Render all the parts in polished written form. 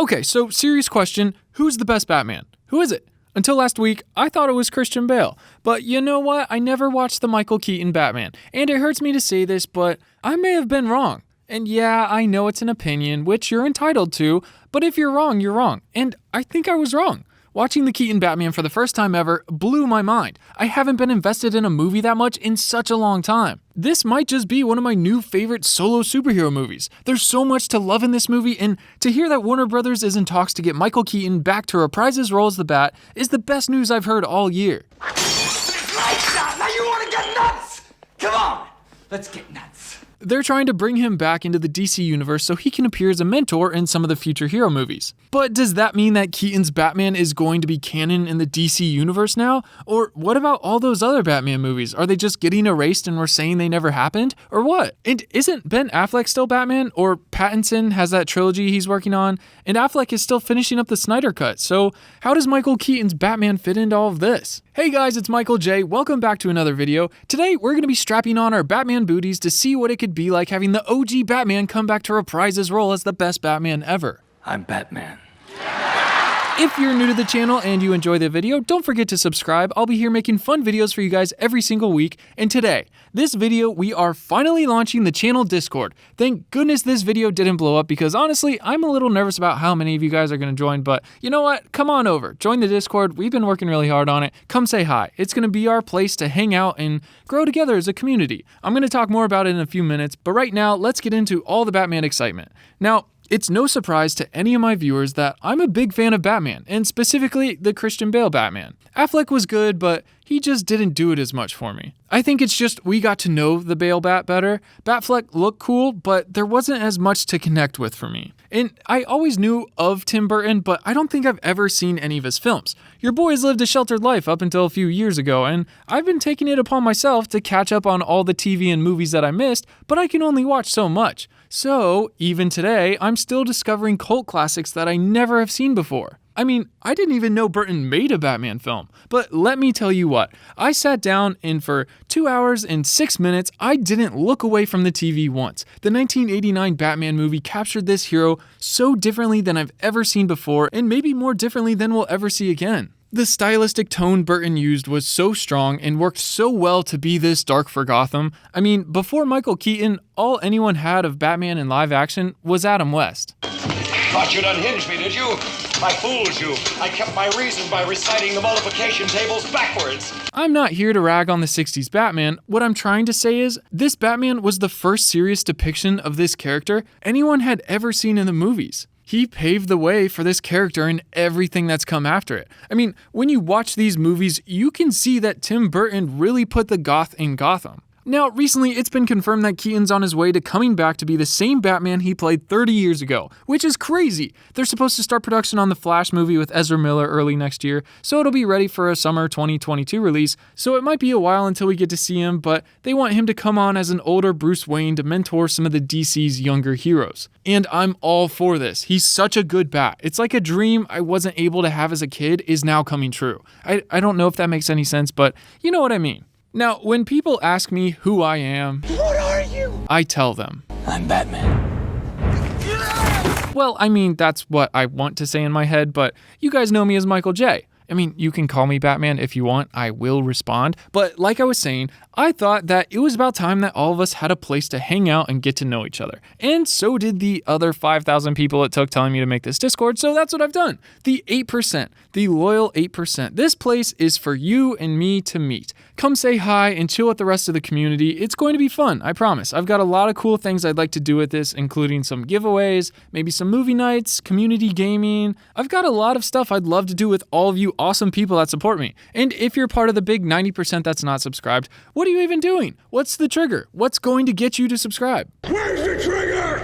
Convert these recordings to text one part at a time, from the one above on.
Okay, so serious question, who's the best Batman? Who is it? Until last week, I thought it was Christian Bale. But you know what? I never watched the Michael Keaton Batman. And it hurts me to say this, but I may have been wrong. And yeah, I know it's an opinion, which you're entitled to, but if you're wrong, you're wrong. And I think I was wrong. Watching the Keaton Batman for the first time ever blew my mind. I haven't been invested in a movie that much in such a long time. This might just be one of my new favorite solo superhero movies. There's so much to love in this movie, and to hear that Warner Brothers is in talks to get Michael Keaton back to reprise his role as the Bat is the best news I've heard all year. Lights out! Now you want to get nuts? Come on, let's get nuts. They're trying to bring him back into the DC universe so he can appear as a mentor in some of the future hero movies. But does that mean that Keaton's Batman is going to be canon in the DC universe now? Or what about all those other Batman movies? Are they just getting erased and we're saying they never happened? Or what? And isn't Ben Affleck still Batman? Or Pattinson has that trilogy he's working on? And Affleck is still finishing up the Snyder cut. So how does Michael Keaton's Batman fit into all of this? Hey guys, it's Michael J. Welcome back to another video. Today, we're going to be strapping on our Batman booties to see what it could be like having the OG Batman come back to reprise his role as the best Batman ever. I'm Batman. If you're new to the channel and you enjoy the video, don't forget to subscribe. I'll be here making fun videos for you guys every single week. And today, this video, we are finally launching the channel Discord. Thank goodness this video didn't blow up because honestly, I'm a little nervous about how many of you guys are going to join, but you know what? Come on over. Join the Discord. We've been working really hard on it. Come say hi. It's going to be our place to hang out and grow together as a community. I'm going to talk more about it in a few minutes, but right now, let's get into all the Batman excitement. Now, it's no surprise to any of my viewers that I'm a big fan of Batman, and specifically the Christian Bale Batman. Affleck was good, but he just didn't do it as much for me. I think it's just we got to know the Bale Bat better. Batfleck looked cool, but there wasn't as much to connect with for me. And I always knew of Tim Burton, but I don't think I've ever seen any of his films. Your boy's lived a sheltered life up until a few years ago, and I've been taking it upon myself to catch up on all the TV and movies that I missed, but I can only watch so much. So, even today, I'm still discovering cult classics that I never have seen before. I mean, I didn't even know Burton made a Batman film. But let me tell you what, I sat down and for 2 hours and 6 minutes, I didn't look away from the TV once. The 1989 Batman movie captured this hero so differently than I've ever seen before, and maybe more differently than we'll ever see again. The stylistic tone Burton used was so strong and worked so well to be this dark for Gotham. I mean, before Michael Keaton, all anyone had of Batman in live action was Adam West. Thought you'd unhinge me, did you? I fooled you. I kept my reason by reciting the multiplication tables backwards. I'm not here to rag on the 60s Batman. What I'm trying to say is, this Batman was the first serious depiction of this character anyone had ever seen in the movies. He paved the way for this character and everything that's come after it. I mean, when you watch these movies, you can see that Tim Burton really put the goth in Gotham. Now, recently, it's been confirmed that Keaton's on his way to coming back to be the same Batman he played 30 years ago, which is crazy. They're supposed to start production on the Flash movie with Ezra Miller early next year, so it'll be ready for a summer 2022 release, so it might be a while until we get to see him, but they want him to come on as an older Bruce Wayne to mentor some of the DC's younger heroes. And I'm all for this. He's such a good Bat. It's like a dream I wasn't able to have as a kid is now coming true. I don't know if that makes any sense, but you know what I mean. Now, when people ask me who I am, What are you? I tell them. I'm Batman. Well, I mean, that's what I want to say in my head, but you guys know me as Michael J. I mean, you can call me Batman if you want, I will respond. But like I was saying, I thought that it was about time that all of us had a place to hang out and get to know each other. And so did the other 5,000 people it took telling me to make this Discord, so that's what I've done. The 8%, the loyal 8%. This place is for you and me to meet. Come say hi and chill with the rest of the community. It's going to be fun, I promise. I've got a lot of cool things I'd like to do with this, including some giveaways, maybe some movie nights, community gaming. I've got a lot of stuff I'd love to do with all of you awesome people that support me. And if you're part of the big 90% that's not subscribed, what are you even doing? What's the trigger? What's going to get you to subscribe? Where's the trigger?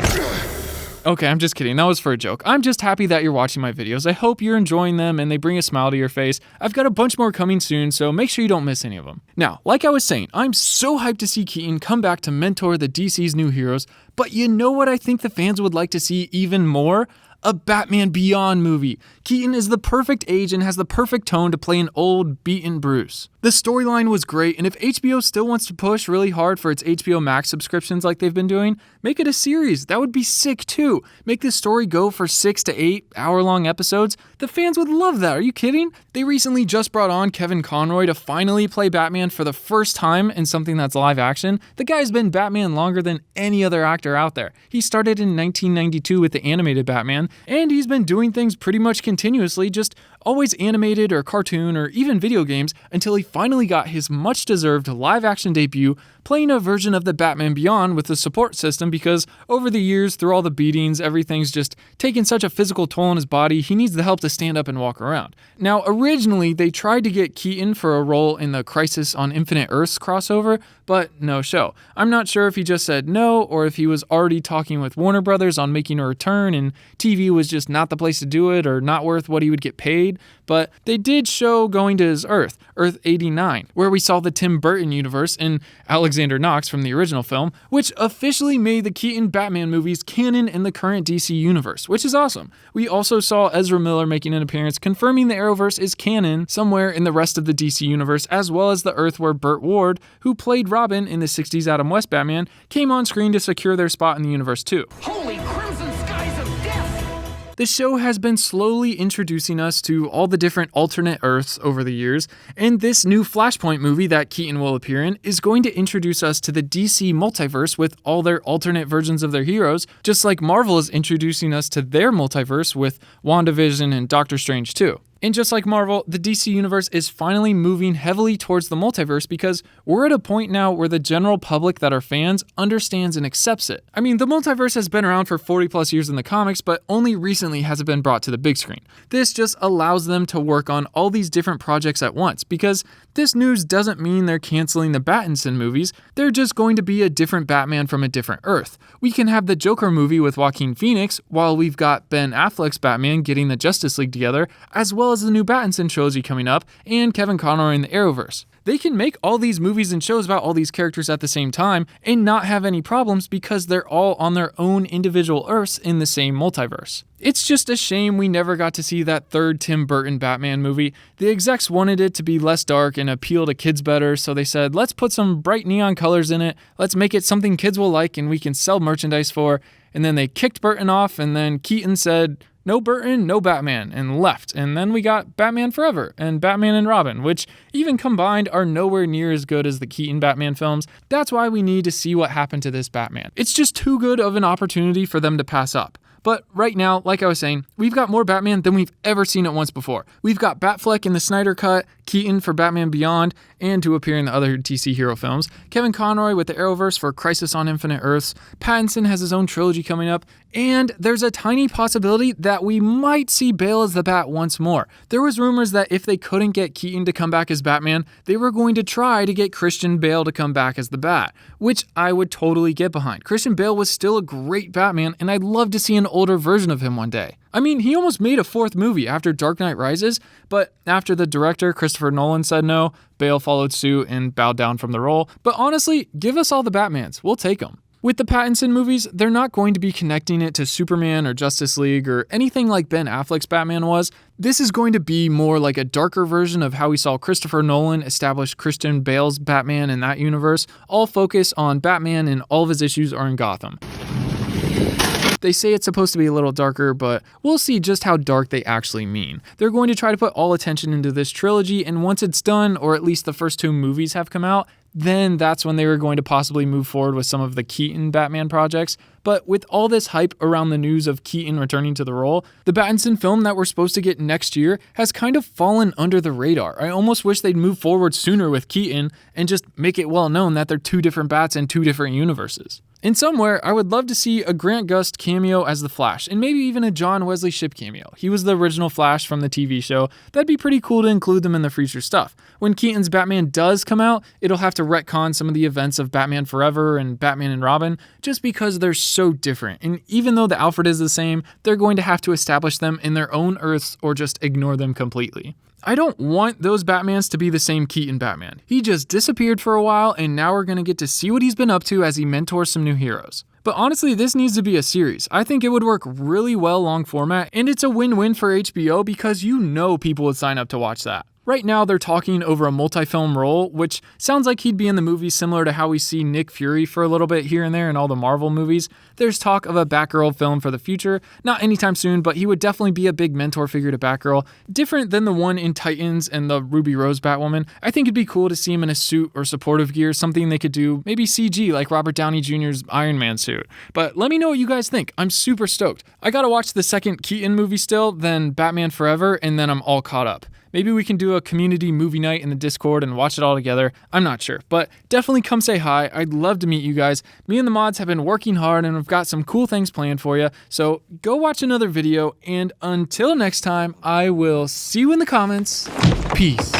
Okay, I'm just kidding. That was for a joke. I'm just happy that you're watching my videos. I hope you're enjoying them and they bring a smile to your face. I've got a bunch more coming soon, so make sure you don't miss any of them. Now, like I was saying, I'm so hyped to see Keaton come back to mentor the DC's new heroes, but you know what I think the fans would like to see even more? A Batman Beyond movie. Keaton is the perfect age and has the perfect tone to play an old, beaten Bruce. The storyline was great, and if HBO still wants to push really hard for its HBO Max subscriptions like they've been doing, make it a series. That would be sick too. Make this story go for 6 to 8 hour-long episodes. The fans would love that. Are you kidding? They recently just brought on Kevin Conroy to finally play Batman for the first time in something that's live action. The guy's been Batman longer than any other actor out there. He started in 1992 with the animated Batman, and he's been doing things pretty much continuously, just always animated or cartoon or even video games, until he finally got his much-deserved live-action debut playing a version of the Batman Beyond with a support system, because over the years, through all the beatings, everything's just taken such a physical toll on his body, he needs the help to stand up and walk around. Now, originally, they tried to get Keaton for a role in the Crisis on Infinite Earths crossover, but no show. I'm not sure if he just said no, or if he was already talking with Warner Brothers on making a return and TV was just not the place to do it or not worth what he would get paid, but they did show going to his Earth 89, where we saw the Tim Burton universe and Alexander Knox from the original film, which officially made the Keaton Batman movies canon in the current DC universe, which is awesome. We also saw Ezra Miller making an appearance, confirming the Arrowverse is canon somewhere in the rest of the DC universe, as well as the Earth where Burt Ward, who played Robin in the 60s Adam West Batman, came on screen to secure their spot in the universe too. Holy crimson skies of death! The show has been slowly introducing us to all the different alternate Earths over the years, and this new Flashpoint movie that Keaton will appear in is going to introduce us to the DC Multiverse with all their alternate versions of their heroes, just like Marvel is introducing us to their multiverse with WandaVision and Doctor Strange too. And just like Marvel, the DC Universe is finally moving heavily towards the multiverse because we're at a point now where the general public that are fans understands and accepts it. I mean, the multiverse has been around for 40 plus years in the comics, but only recently has it been brought to the big screen. This just allows them to work on all these different projects at once, because this news doesn't mean they're canceling the Pattinson movies, they're just going to be a different Batman from a different Earth. We can have the Joker movie with Joaquin Phoenix, while we've got Ben Affleck's Batman getting the Justice League together, as well as the new Pattinson trilogy coming up, and Kevin Conroy in the Arrowverse. They can make all these movies and shows about all these characters at the same time and not have any problems because they're all on their own individual Earths in the same multiverse. It's just a shame we never got to see that third Tim Burton Batman movie. The execs wanted it to be less dark and appeal to kids better, so they said, let's put some bright neon colors in it, let's make it something kids will like and we can sell merchandise for, and then they kicked Burton off, and then Keaton said, no Burton, no Batman, and left. And then we got Batman Forever and Batman and Robin, which even combined are nowhere near as good as the Keaton Batman films. That's why we need to see what happened to this Batman. It's just too good of an opportunity for them to pass up. But right now, like I was saying, we've got more Batman than we've ever seen at once before. We've got Batfleck in the Snyder Cut, Keaton for Batman Beyond, and to appear in the other DC hero films, Kevin Conroy with the Arrowverse for Crisis on Infinite Earths, Pattinson has his own trilogy coming up, and there's a tiny possibility that we might see Bale as the Bat once more. There was rumors that if they couldn't get Keaton to come back as Batman, they were going to try to get Christian Bale to come back as the Bat, which I would totally get behind. Christian Bale was still a great Batman, and I'd love to see an older version of him one day. I mean, he almost made a fourth movie after Dark Knight Rises, but after the director, Christopher Nolan, said no, Bale followed suit and bowed down from the role. But honestly, give us all the Batmans. We'll take them. With the Pattinson movies, they're not going to be connecting it to Superman or Justice League or anything like Ben Affleck's Batman was. This is going to be more like a darker version of how we saw Christopher Nolan establish Christian Bale's Batman in that universe, all focus on Batman and all of his issues are in Gotham. They say it's supposed to be a little darker, but we'll see just how dark they actually mean. They're going to try to put all attention into this trilogy, and once it's done, or at least the first two movies have come out, then that's when they were going to possibly move forward with some of the Keaton Batman projects. But with all this hype around the news of Keaton returning to the role, the Pattinson film that we're supposed to get next year has kind of fallen under the radar. I almost wish they'd move forward sooner with Keaton and just make it well known that they're two different Bats in two different universes. And somewhere, I would love to see a Grant Gust cameo as the Flash, and maybe even a John Wesley Shipp cameo. He was the original Flash from the TV show. That'd be pretty cool to include them in the future stuff. When Keaton's Batman does come out, it'll have to retcon some of the events of Batman Forever and Batman and Robin, just because they're so different. And even though the Alfred is the same, they're going to have to establish them in their own Earths or just ignore them completely. I don't want those Batmans to be the same Keaton Batman. He just disappeared for a while, and now we're going to get to see what he's been up to as he mentors some new heroes. But honestly, this needs to be a series. I think it would work really well long format, and it's a win-win for HBO because you know people would sign up to watch that. Right now, they're talking over a multi-film role, which sounds like he'd be in the movie similar to how we see Nick Fury for a little bit here and there in all the Marvel movies. There's talk of a Batgirl film for the future, not anytime soon, but he would definitely be a big mentor figure to Batgirl, different than the one in Titans and the Ruby Rose Batwoman. I think it'd be cool to see him in a suit or supportive gear, something they could do, maybe CG like Robert Downey Jr.'s Iron Man suit. But let me know what you guys think. I'm super stoked. I gotta watch the second Keaton movie still, then Batman Forever, and then I'm all caught up. Maybe we can do a community movie night in the Discord and watch it all together. I'm not sure, but definitely come say hi. I'd love to meet you guys. Me and the mods have been working hard and we've got some cool things planned for you. So go watch another video, and until next time, I will see you in the comments. Peace.